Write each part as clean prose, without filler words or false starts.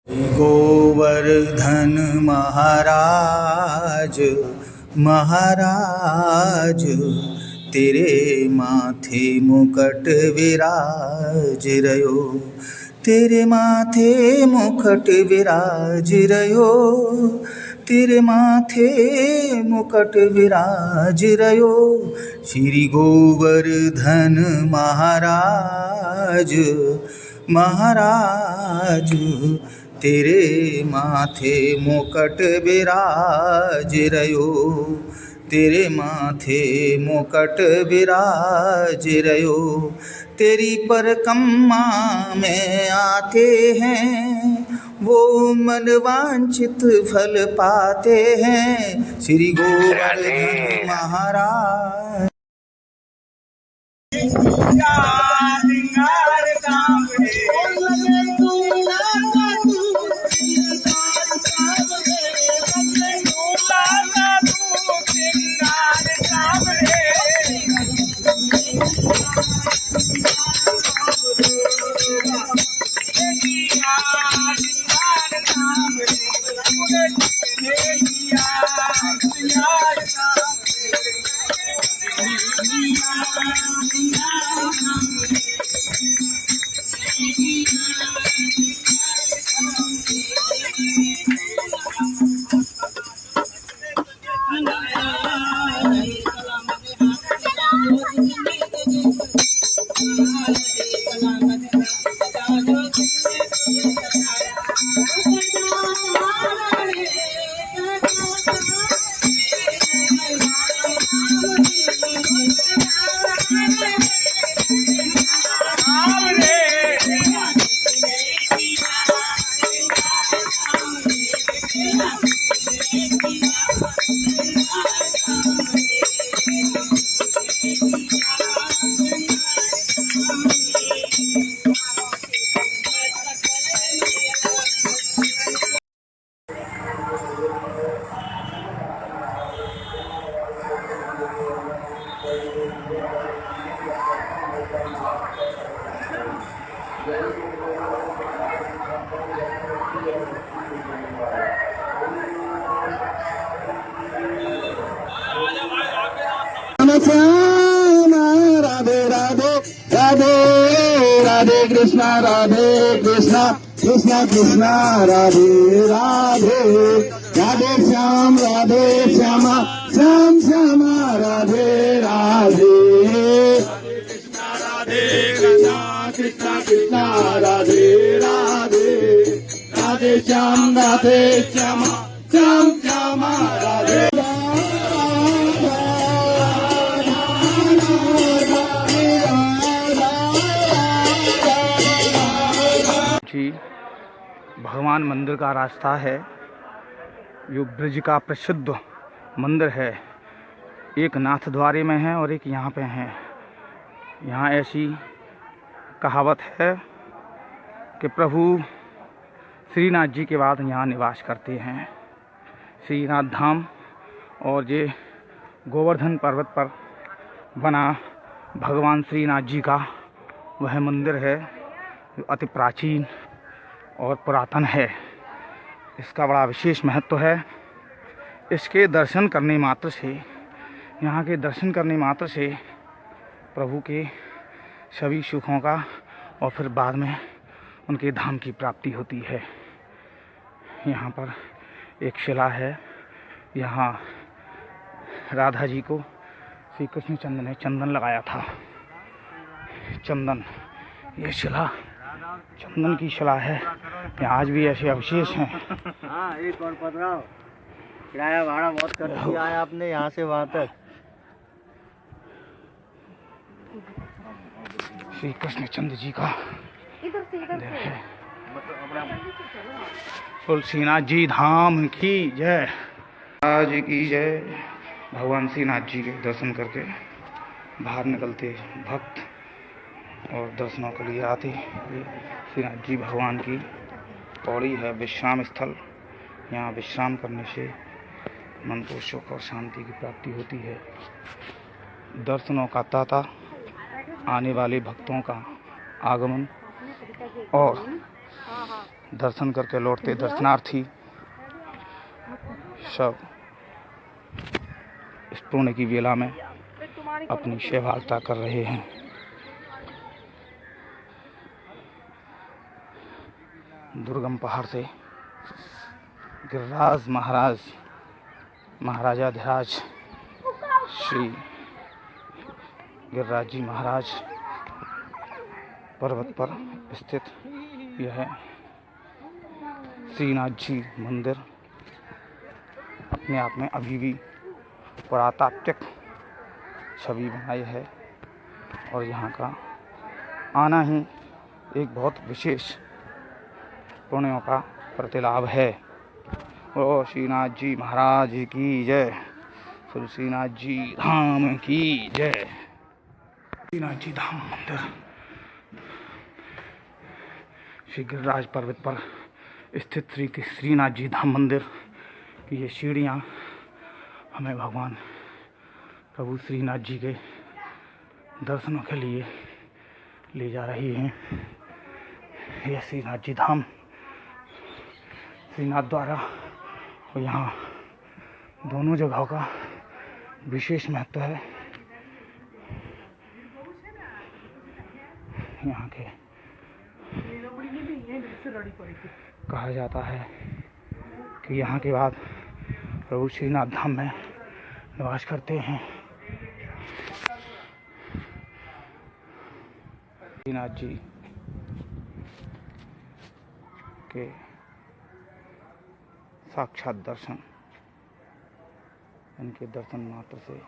गोवर्धन महाराज महाराज, तेरे माथे मुकुट विराज रयो, तेरे माथे मुकुट विराज रयो, तेरे माथे मुकुट विराज रयो। श्री गोवर्धन महाराज महाराज, तेरे माथे मुकुट विराज रयो, तेरे माथे मुकुट विराज रयो। तेरी परिक्रमा में आते हैं वो मन वांछित फल पाते हैं। श्री गोवर्धन महाराज। राधे राधे राधे राधे कृष्णा राधे कृष्णा कृष्णा कृष्णा राधे राधे राधे श्याम श्यामा श्याम श्यामा राधे राधे राधे कृष्णा कृष्णा कृष्णा राधे राधे राधे श्यामा श्याम श्यामा राधे। भगवान मंदिर का रास्ता है, जो ब्रज का प्रसिद्ध मंदिर है। एक नाथ द्वारे में है और एक यहाँ पे है। यहाँ ऐसी कहावत है कि प्रभु श्रीनाथ जी के बाद यहाँ निवास करते हैं। श्रीनाथ धाम और ये गोवर्धन पर्वत पर बना भगवान श्रीनाथ जी का वह मंदिर है, जो अति प्राचीन और पुरातन है। इसका बड़ा विशेष महत्व है। इसके दर्शन करने मात्र से, यहाँ के दर्शन करने मात्र से प्रभु के सभी सुखों का और फिर बाद में उनके धाम की प्राप्ति होती है। यहाँ पर एक शिला है। यहाँ राधा जी को श्री कृष्ण चंद्र ने चंदन लगाया था। चंदन, ये शिला चंदन की शिला है। यहाँ आज भी ऐसे अवशेष हैं। हाँ, एक और पधराओ, किराया भाड़ा बहुत कर दिया है आपने यहाँ से वहाँ तक। श्री कृष्ण चंद्र जी का है। तुलसीनाथ जी धाम की जय, आज की जय। भगवान श्रीनाथ जी के दर्शन करके बाहर निकलते भक्त और दर्शनों के लिए आते। श्रीनाथ जी भगवान की पौड़ी है, विश्राम स्थल। यहाँ विश्राम करने से मन को सुख और शांति की प्राप्ति होती है। दर्शनों का ताता, आने वाले भक्तों का आगमन और दर्शन करके लौटते दर्शनार्थी सब इस पुण्य की बेला में अपनी सेवालता कर रहे हैं। दुर्गम पहाड़ से गिरिराज महाराज महाराजाधिराज श्री गिरिराज जी महाराज पर्वत पर स्थित यह श्रीनाथ जी मंदिर अपने आप में अभी भी पुरातात्विक छवि बनाई है और यहाँ का आना ही एक बहुत विशेष पुण्यों का प्रतिलाभ है। ओ श्रीनाथ जी महाराज की जय, श्रीनाथ जी धाम की जय। श्रीनाथ जी धाम मंदिर श्री गिरिराज पर्वत पर स्थित श्री श्रीनाथ जी धाम मंदिर की ये सीढ़ियाँ हमें भगवान प्रभु श्रीनाथ जी के दर्शनों के लिए ले जा रही हैं। यह श्रीनाथ जी धाम श्रीनाथ द्वारा और यहाँ दोनों जगहों का विशेष महत्व है। यहाँ के कहा जाता है कि यहाँ के बाद प्रभु श्रीनाथ धाम में निवास करते हैं। श्रीनाथ जी के साक्षात दर्शन, इनके दर्शन मात्र से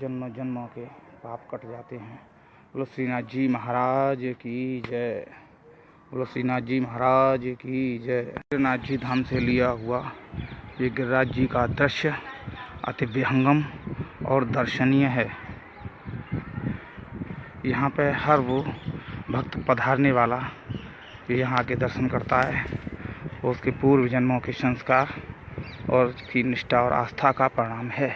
जन्म जन्मों के पाप कट जाते हैं। बोलो श्रीनाथ जी महाराज की जय, बोलो श्रीनाथ जी महाराज की जय। श्रीनाथ जी धाम से लिया हुआ ये गिरिराज जी का दृश्य अति विहंगम और दर्शनीय है। यहाँ पे हर वो भक्त पधारने वाला यहाँ के दर्शन करता है, वो उसके पूर्व जन्मों के संस्कार और उसकी निष्ठा और आस्था का परिणाम है।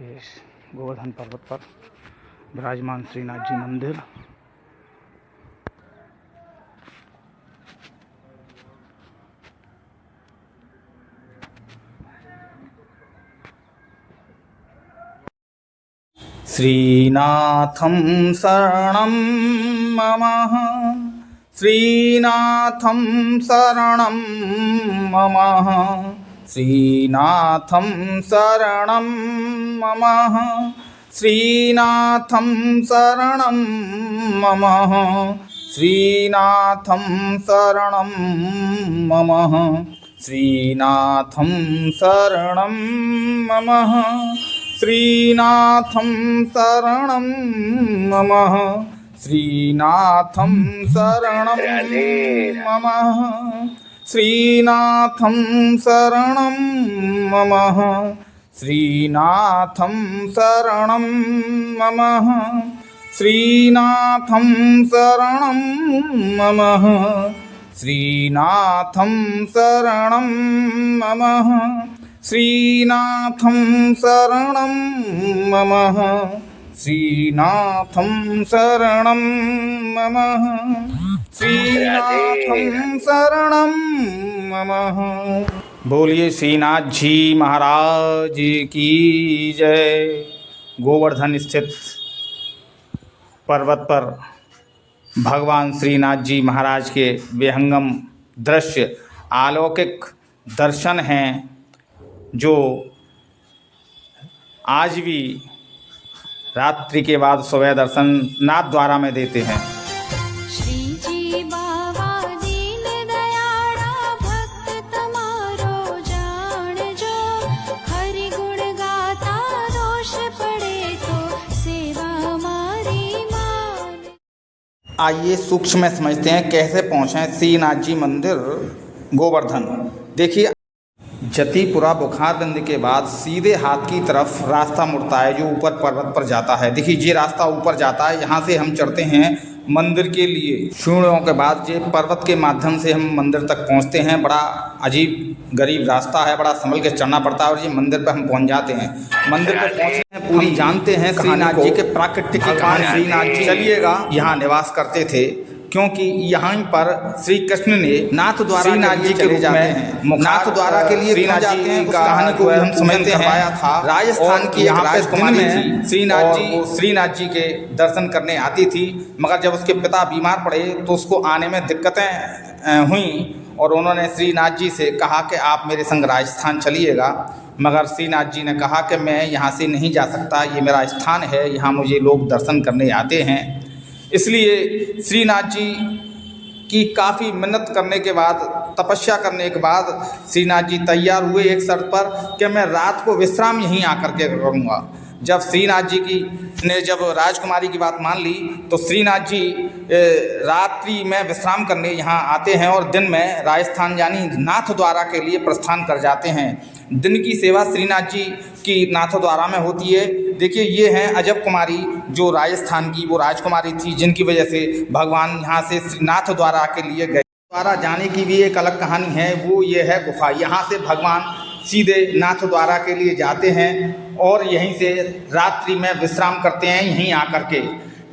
इस गोवर्धन पर्वत पर विराजमान श्रीनाथ जी मंदिर श्रीनाथं शरणं मम, श्रीनाथं शरणं मम, श्रीनाथं शरणं मम, श्रीनाथं शरणं मम, श्रीनाथं शरणं मम, श्रीनाथं शरणं मम, श्रीनाथं शरणं मम, श्रीनाथं शरणं मम, श्रीनाथं शरणं मम, श्रीनाथं शरणं मम, श्रीनाथं शरणं मम, श्रीनाथं शरणं मम, श्रीनाथं शरणं मम, श्रीनाथं शरणं मम, श्रीनाथं शरणं मम। बोलिए श्रीनाथ जी महाराज की जय। गोवर्धन स्थित पर्वत पर भगवान श्रीनाथ जी महाराज के विहंगम दृश्य अलौकिक दर्शन हैं जो आज भी रात्रि के बाद सुबह दर्शन नाथ द्वारा में देते हैं। श्री जी बाबा दीन दयाड़ा भक्त तमारो जान जो, हरि गुण गाता दोष पड़े तो सेवा हमारी मान। आइए सूक्ष्म में समझते हैं कैसे पहुँचें श्रीनाथ जी मंदिर गोवर्धन। देखिए, जतीपुरा बुखारबंद के बाद सीधे हाथ की तरफ रास्ता मुड़ता है जो ऊपर पर्वत पर जाता है। देखिए, ये रास्ता ऊपर जाता है, यहाँ से हम चढ़ते हैं मंदिर के लिए। सीढ़ियों के बाद ये पर्वत के माध्यम से हम मंदिर तक पहुँचते हैं। बड़ा अजीब गरीब रास्ता है, बड़ा संभल के चढ़ना पड़ता है और ये मंदिर पर हम पहुँच जाते हैं। मंदिर पर पहुँचते हैं, पूरी जानते हैं श्रीनाथ जी के प्राकृतिक कहानी। श्रीनाथ जी चलिएगा यहाँ निवास करते थे, क्योंकि यहाँ पर श्री कृष्ण ने नाथ द्वारा श्रीनाथ जी के रूप में नाथ द्वारा के लिए क्यों जाते हैं, उस कहानी को भी हम समझते हैं था। राजस्थान की यहाँ पे राजकुमारी थी श्रीनाथ जी के दर्शन करने आती थी, मगर जब उसके पिता बीमार पड़े तो उसको आने में दिक्कतें हुई और उन्होंने श्रीनाथ जी से कहा कि आप मेरे संग राजस्थान चलिएगा। मगर श्रीनाथ जी ने कहा कि मैं यहाँ से नहीं जा सकता, ये मेरा स्थान है, यहाँ मुझे लोग दर्शन करने आते हैं। इसलिए श्रीनाथ जी की काफ़ी मिन्नत करने के बाद, तपस्या करने के बाद श्रीनाथ जी तैयार हुए एक शर्त पर कि मैं रात को विश्राम यहीं आकर के करूँगा। जब श्रीनाथ जी ने जब राजकुमारी की बात मान ली तो श्रीनाथ जी रात्रि में विश्राम करने यहाँ आते हैं और दिन में राजस्थान यानी नाथ द्वारा के लिए प्रस्थान कर जाते हैं। दिन की सेवा श्रीनाथ जी की नाथ द्वारा में होती है। देखिए, ये हैं अजब कुमारी, जो राजस्थान की वो राजकुमारी थी, जिनकी वजह से भगवान यहाँ से नाथ द्वारा के लिए गए। द्वारा जाने की भी एक अलग कहानी है, वो ये है गुफा। यहाँ से भगवान सीधे नाथ द्वारा के लिए जाते हैं और यहीं से रात्रि में विश्राम करते हैं, यहीं आकर के।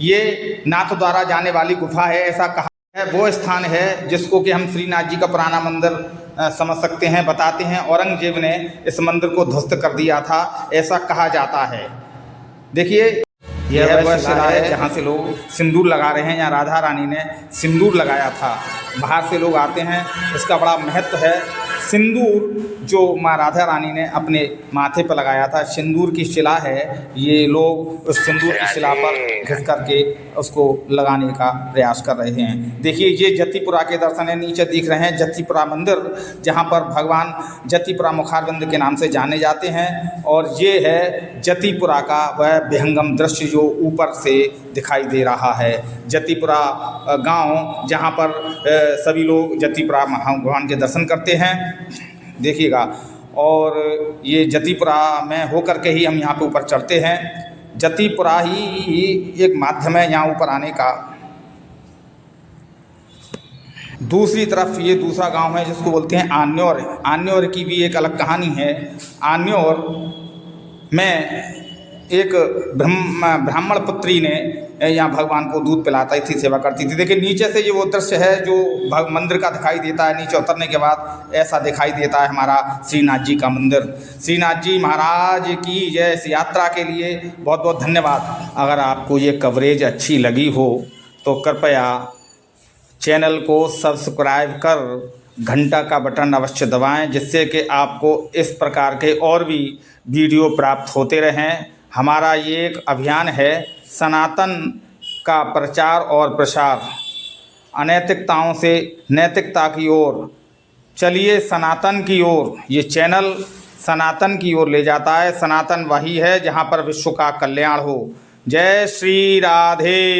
ये नाथ द्वारा जाने वाली गुफा है, ऐसा कहा है। वो स्थान है जिसको कि हम श्रीनाथ जी का पुराना मंदिर समझ सकते हैं, बताते हैं। औरंगजेब ने इस मंदिर को ध्वस्त कर दिया था, ऐसा कहा जाता है। देखिए, यह वह शिला है जहाँ से लोग सिंदूर लगा रहे हैं, यहाँ राधा रानी ने सिंदूर लगाया था। बाहर से लोग आते हैं, इसका बड़ा महत्व है। सिंदूर जो माँ राधा रानी ने अपने माथे पर लगाया था, सिंदूर की शिला है। ये लोग उस सिंदूर की शिला पर घिस करके उसको लगाने का प्रयास कर रहे हैं। देखिए, ये जतिपुरा के दर्शन है, नीचे दिख रहे हैं जतिपुरा मंदिर, जहाँ पर भगवान जतिपुरा मुखारविंद के नाम से जाने जाते हैं। और ये है जतिपुरा का वह विहंगम दृश्य जो ऊपर से दिखाई दे रहा है। जतिपुरा गांव, जहाँ पर सभी लोग जतिपुरा भगवान के दर्शन करते हैं, देखिएगा। और ये जतिपुरा में होकर के ही हम यहाँ पे ऊपर चढ़ते हैं। जतिपुरा ही एक माध्यम है यहाँ ऊपर आने का। दूसरी तरफ ये दूसरा गांव है जिसको बोलते हैं आन्योर। आन्योर की भी एक अलग कहानी है। आन्योर में एक ब्राह्मण पुत्री ने यहाँ भगवान को दूध पिलाती थी, सेवा करती थी। देखिए, नीचे से ये वो दृश्य है जो मंदिर का दिखाई देता है। नीचे उतरने के बाद ऐसा दिखाई देता है हमारा श्रीनाथ जी का मंदिर। श्रीनाथ जी महाराज की जय। इस यात्रा के लिए बहुत बहुत धन्यवाद। अगर आपको ये कवरेज अच्छी लगी हो तो कृपया चैनल को सब्सक्राइब कर घंटा का बटन अवश्य दबाएं, जिससे कि आपको इस प्रकार के और भी वीडियो प्राप्त होते रहें। हमारा ये एक अभियान है, सनातन का प्रचार और प्रसार, अनैतिकताओं से नैतिकता की ओर। चलिए सनातन की ओर। ये चैनल सनातन की ओर ले जाता है। सनातन वही है जहाँ पर विश्व का कल्याण हो। जय श्री राधे।